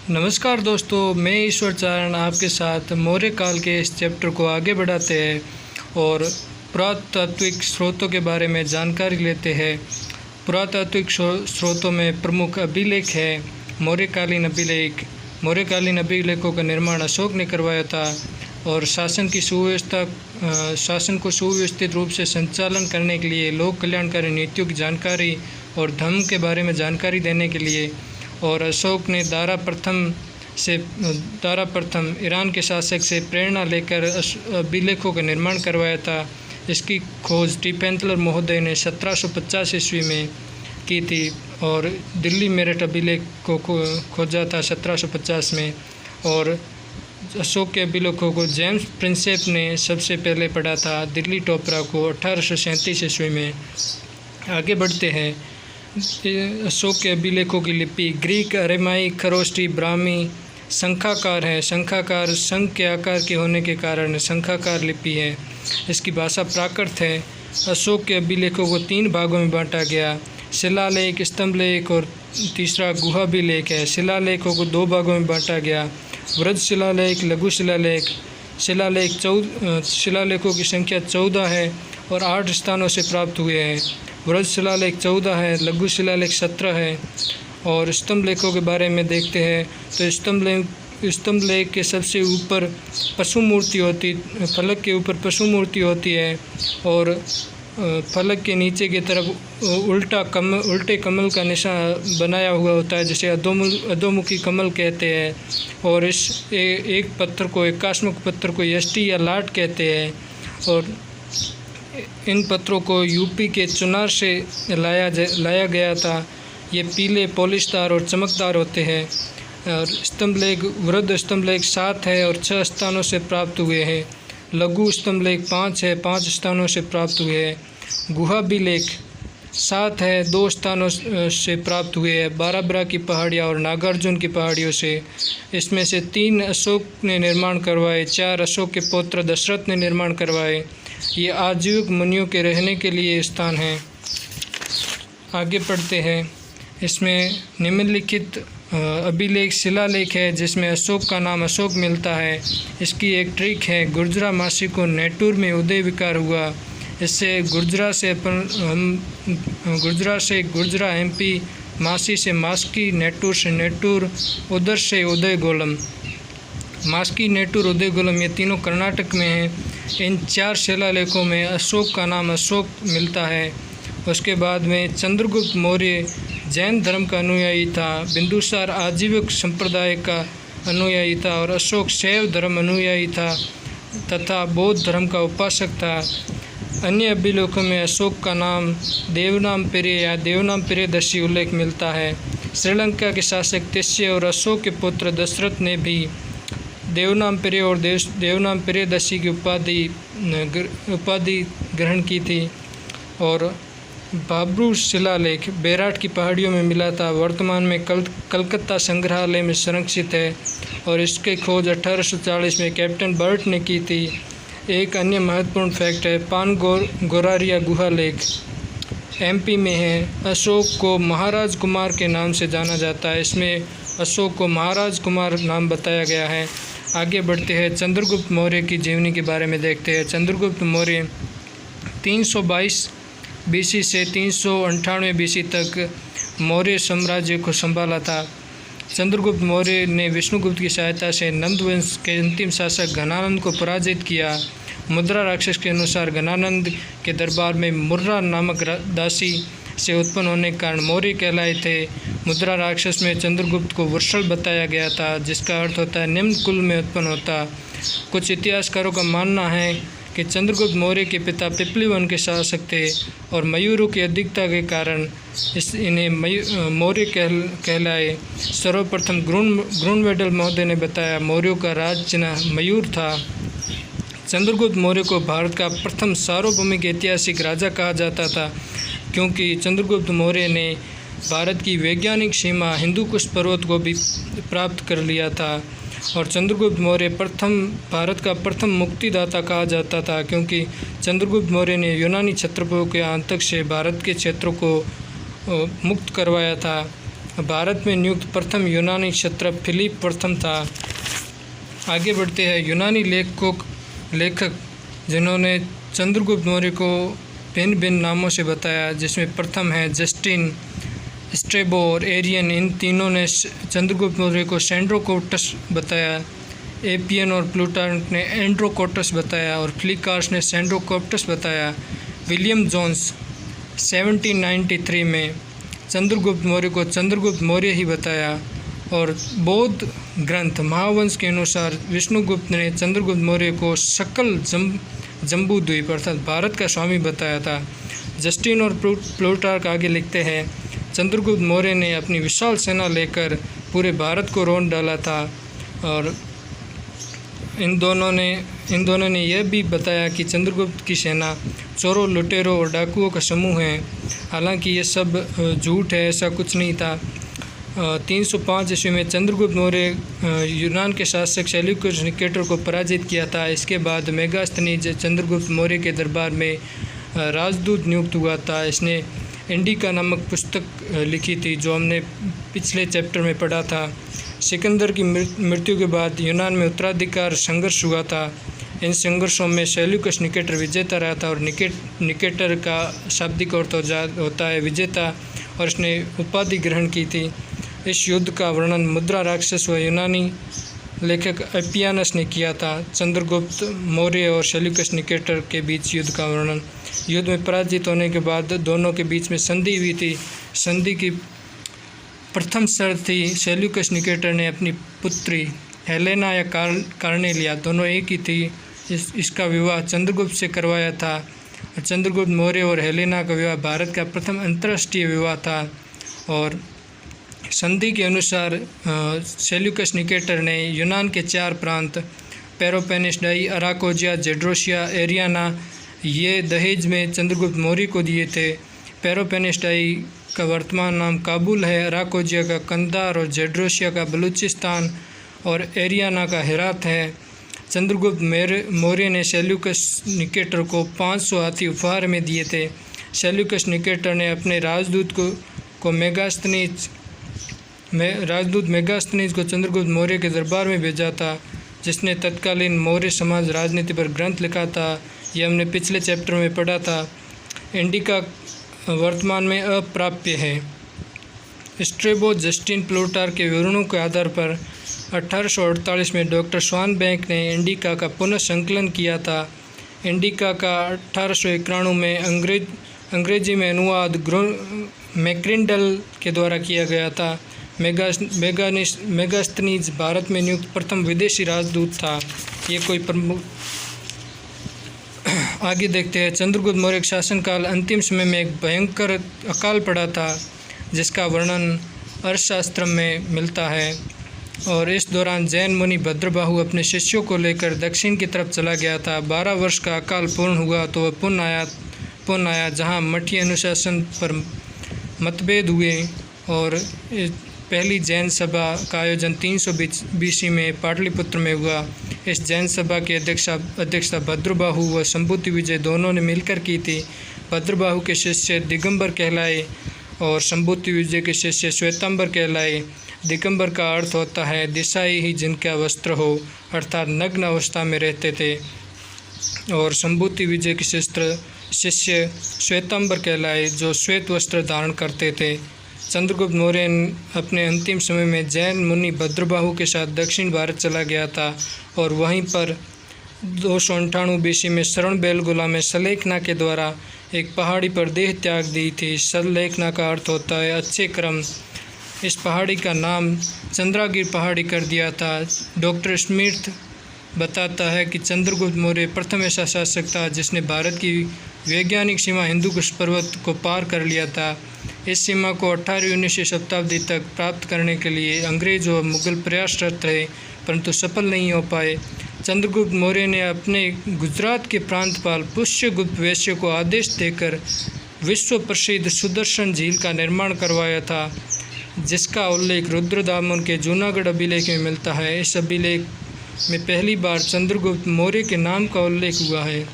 नमस्कार दोस्तों, मैं ईश्वर चारण आपके साथ मौर्य काल के इस चैप्टर को आगे बढ़ाते हैं और पुरातात्विक स्रोतों के बारे में जानकारी लेते हैं। पुरातात्विक स्रोतों में प्रमुख अभिलेख है मौर्यकालीन अभिलेख। मौर्यकालीन अभिलेखों का निर्माण अशोक ने करवाया था और शासन को सुव्यवस्थित रूप से संचालन करने के लिए, लोक कल्याणकारी नीतियों की जानकारी और धर्म के बारे में जानकारी देने के लिए, और अशोक ने दारा प्रथम ईरान के शासक से प्रेरणा लेकर अभिलेखों का निर्माण करवाया था। इसकी खोज टिपेंतलर महोदय ने 1750 ईस्वी में की थी और दिल्ली मेरठ अभिलेख को खोजा था 1750 में। और अशोक के अभिलेखों को जेम्स प्रिंसेप ने सबसे पहले पढ़ा था दिल्ली टोपरा को 1837 ईस्वी में। आगे बढ़ते हैं। अशोक के अभिलेखों की लिपि ग्रीक, अरेमाइक, खरोष्टी, ब्राह्मी शंखाकार है। शंखाकार शंख के आकार के होने के कारण शंखाकार लिपि है। इसकी भाषा प्राकृत है। अशोक के अभिलेखों को 3 भागों में बांटा गया, शिलालेख, स्तंभलेख और तीसरा गुहाभिलेख है। शिलालेखों को 2 भागों में बांटा गया, वृद्ध शिलालेख, लघु शिलालेख। शिलालेखों की संख्या 14 है और 8 स्थानों से प्राप्त हुए हैं। वृद्ध शिलालेख 14 है, लघु शिलालेख 17 है। और स्तंभलेखों के बारे में देखते हैं तो स्तंभलेख के सबसे ऊपर पशु मूर्ति होती, फलक के ऊपर पशु मूर्ति होती है और फलक के नीचे की तरफ उल्टे कमल का निशान बनाया हुआ होता है, जिसे अधोमुखी कमल कहते हैं। और इस एक पत्थर को, एकाश्मुख पत्थर को यष्टि या लाट कहते हैं। और इन पत्थरों को यूपी के चुनार से लाया गया था। ये पीले, पॉलिशदार और चमकदार होते हैं। और स्तंभलेख, वृद्ध स्तंभलेख 7 है और 6 स्थानों से प्राप्त हुए हैं। लघु स्तंभलेख 5 है, 5 स्थानों से प्राप्त हुए हैं। गुहाभिलेख 7 है, 2 स्थानों से प्राप्त हुए हैं, बाराबरा की पहाड़ियाँ और नागार्जुन की पहाड़ियों से। इसमें से 3 अशोक ने निर्माण करवाए, 4 अशोक के पौत्र दशरथ ने निर्माण करवाए। ये आजीविक मुनियों के रहने के लिए स्थान हैं। आगे पढ़ते हैं। इसमें निम्नलिखित अभिलेख शिलालेख है जिसमें अशोक का नाम अशोक मिलता है। इसकी एक ट्रिक है, गुर्जरा मासी को नेटूर में उदय विकार हुआ। इससे गुर्जरा से गुर्जरा MP, मासी से मास्की, नेटूर से नेटूर, उदर से उदय गोलम। मास्की, नेटूर, उदय गोलम ये तीनों कर्नाटक में हैं। इन 4 शिलालेखों में अशोक का नाम अशोक मिलता है। उसके बाद में चंद्रगुप्त मौर्य जैन धर्म का अनुयायी था, बिंदुसार आजीविक संप्रदाय का अनुयायी था और अशोक शैव धर्म अनुयायी था तथा बौद्ध धर्म का उपासक था। अन्य अभिलेखों में अशोक का नाम देवनामपिरे या देवनामपिरेदर्शी उल्लेख मिलता है। श्रीलंका के शासक तिस्य और अशोक के पुत्र दशरथ ने भी देवनामपिरे और देवनामपिरेदर्शी की उपाधि ग्रहण की थी। और बाबरू शिलालेख बेराट की पहाड़ियों में मिला था, वर्तमान में कलकत्ता संग्रहालय में संरक्षित है और इसकी खोज 1840 में कैप्टन बर्ट ने की थी। एक अन्य महत्वपूर्ण फैक्ट है, पान गोरारिया गुहालेख MP में है। अशोक को महाराज कुमार के नाम से जाना जाता है। इसमें अशोक को महाराज कुमार नाम बताया गया है। आगे बढ़ते हैं। चंद्रगुप्त मौर्य की जीवनी के बारे में देखते हैं। चंद्रगुप्त मौर्य 322 BC से 398 BC तक मौर्य साम्राज्य को संभाला था। चंद्रगुप्त मौर्य ने विष्णुगुप्त की सहायता से नंद वंश के अंतिम शासक घनानंद को पराजित किया। मुद्रा राक्षस के अनुसार घनानंद के दरबार में मुर्रा नामक दासी से उत्पन्न होने के कारण मौर्य कहलाए थे। मुद्रा राक्षस में चंद्रगुप्त को वृषल बताया गया था, जिसका अर्थ होता है निम्न कुल में उत्पन्न होता। कुछ इतिहासकारों का मानना है कि चंद्रगुप्त मौर्य के पिता पिपली वन के शासक थे और मयूरों की अधिकता के कारण इन्हें मौर्य कहलाए। सर्वप्रथम ग्रूनवेडल महोदय ने बताया मौर्यों का राज चिन्ह मयूर था। चंद्रगुप्त मौर्य को भारत का प्रथम सार्वभौमिक ऐतिहासिक राजा कहा जाता था, क्योंकि चंद्रगुप्त मौर्य ने भारत की वैज्ञानिक सीमा हिंदुकुश पर्वत को भी प्राप्त कर लिया था। और चंद्रगुप्त मौर्य भारत का प्रथम मुक्तिदाता कहा जाता था, क्योंकि चंद्रगुप्त मौर्य ने यूनानी क्षत्रपों के आतंक से भारत के क्षेत्रों को मुक्त करवाया था। भारत में नियुक्त प्रथम यूनानी क्षत्रप फिलिप प्रथम था। आगे बढ़ते हैं। यूनानी लेखक जिन्होंने चंद्रगुप्त मौर्य को भिन्न भिन्न नामों से बताया, जिसमें प्रथम है जस्टिन, स्ट्रेबो और एरियन। इन तीनों ने चंद्रगुप्त मौर्य को सेंड्रोकोटस बताया। एपियन और प्लूटार्क ने एंड्रोकोटस बताया और फ्लिकार्स ने सेंड्रोकोप्टस बताया। विलियम जोन्स 1793 में चंद्रगुप्त मौर्य को चंद्रगुप्त मौर्य ही बताया। और बौद्ध ग्रंथ महावंश के अनुसार विष्णुगुप्त ने चंद्रगुप्त मौर्य को सकल जम्बूद्वीप अर्थात भारत का स्वामी बताया था। जस्टिन और प्लूटार्क आगे लिखते हैं, चंद्रगुप्त मौर्य ने अपनी विशाल सेना लेकर पूरे भारत को रौंद डाला था। और इन दोनों ने यह भी बताया कि चंद्रगुप्त की सेना चोरों, लुटेरों और डाकुओं का समूह है। हालांकि ये सब झूठ है, ऐसा कुछ नहीं था। 305 ईस्वी में चंद्रगुप्त मौर्य यूनान के शासक सेल्यूकस निकेटर को पराजित किया था। इसके बाद मेगास्थनीज चंद्रगुप्त मौर्य के दरबार में राजदूत नियुक्त हुआ था। इसने इंडिका नामक पुस्तक लिखी थी, जो हमने पिछले चैप्टर में पढ़ा था। सिकंदर की मृत्यु के बाद यूनान में उत्तराधिकार संघर्ष हुआ था। इन संघर्षों में सेल्यूकस निकेटर विजेता रहा था और निकेटर का शाब्दिक अर्थ होता है विजेता, और इसने उपाधि ग्रहण की थी। इस युद्ध का वर्णन मुद्रा राक्षस व यूनानी लेखक एपियानस ने किया था। चंद्रगुप्त मौर्य और सेल्यूकस निकेटर के बीच युद्ध का वर्णन। युद्ध में पराजित होने के बाद दोनों के बीच में संधि हुई थी। संधि की प्रथम शर्त थी, सेल्यूकस निकेटर ने अपनी पुत्री हेलेना या कार्नेलिया, दोनों एक ही थी, इसका विवाह चंद्रगुप्त से करवाया था। चंद्रगुप्त मौर्य और हेलेना का विवाह भारत का प्रथम अंतर्राष्ट्रीय विवाह था। और संधि के अनुसार सेल्यूकस निकेटर ने यूनान के 4 प्रांत पेलोपोनेस, अराकोजिया, जेड्रोसिया, एरियाना ये दहेज में चंद्रगुप्त मौर्य को दिए थे। पेलोपोनेस का वर्तमान नाम काबुल है, अराकोजिया का कंधार और जेड्रोसिया का बलूचिस्तान और एरियाना का हेरात है। चंद्रगुप्त मौर्य ने सेल्यूकस निकेटर को 500 हाथी उपहार में दिए थे। सेल्यूकस निकेटर ने अपने राजदूत मेगास्थनीज को चंद्रगुप्त मौर्य के दरबार में भेजा था, जिसने तत्कालीन मौर्य समाज राजनीति पर ग्रंथ लिखा था। यह हमने पिछले चैप्टर में पढ़ा था। इंडिका वर्तमान में अप्राप्य है। स्ट्रेबो, जस्टिन, प्लूटार्क के विवरणों के आधार पर 1848 में डॉक्टर स्वानबैक ने इंडिका का पुनः संकलन किया था। इंडिका का 1891 में अंग्रेजी में अनुवाद मैक्रिंडल के द्वारा किया गया था। मेगास्थनीज भारत में नियुक्त प्रथम विदेशी राजदूत था। ये कोई प्रमुख। आगे देखते हैं। चंद्रगुप्त मौर्य के शासनकाल अंतिम समय में एक भयंकर अकाल पड़ा था, जिसका वर्णन अर्थशास्त्र में मिलता है। और इस दौरान जैन मुनि भद्रबाहु अपने शिष्यों को लेकर दक्षिण की तरफ चला गया था। 12 वर्ष का अकाल पूर्ण हुआ तो वह पुनः आया, जहाँ मठीय अनुशासन पर मतभेद हुए। और पहली जैन सभा का आयोजन 300 BC में पाटलिपुत्र में हुआ। इस जैन सभा की अध्यक्षता भद्रबाहु व संबुति विजय दोनों ने मिलकर की थी। भद्रबाहु के शिष्य दिगंबर कहलाए और संबुति विजय के शिष्य श्वेतांबर कहलाए। दिगंबर का अर्थ होता है दिशाई ही जिनका वस्त्र हो, अर्थात नग्न अवस्था में रहते थे। और संबुति विजय के शिष्य श्वेतांबर कहलाए, जो श्वेत वस्त्र धारण करते थे। चंद्रगुप्त मौर्य अपने अंतिम समय में जैन मुनि भद्रबाहु के साथ दक्षिण भारत चला गया था और वहीं पर 298 BC में शरणबेलगोला में सलेखना के द्वारा एक पहाड़ी पर देह त्याग दी थी। सलेखना का अर्थ होता है अच्छे क्रम। इस पहाड़ी का नाम चंद्रागिर पहाड़ी कर दिया था। डॉक्टर स्मिथ बताता है कि चंद्रगुप्त मौर्य प्रथम ऐसा शासक था जिसने भारत की वैज्ञानिक सीमा हिंदुकुश पर्वत को पार कर लिया था। इस सीमा को 18वीं-19वीं शताब्दी तक प्राप्त करने के लिए अंग्रेज और मुगल प्रयासरत रहे, परंतु सफल नहीं हो पाए। चंद्रगुप्त मौर्य ने अपने गुजरात के प्रांतपाल पुष्यगुप्त वैश्य को आदेश देकर विश्व प्रसिद्ध सुदर्शन झील का निर्माण करवाया था, जिसका उल्लेख रुद्रदामन के जूनागढ़ अभिलेख में मिलता है। इस अभिलेख में पहली बार चंद्रगुप्त मौर्य के नाम का उल्लेख हुआ है।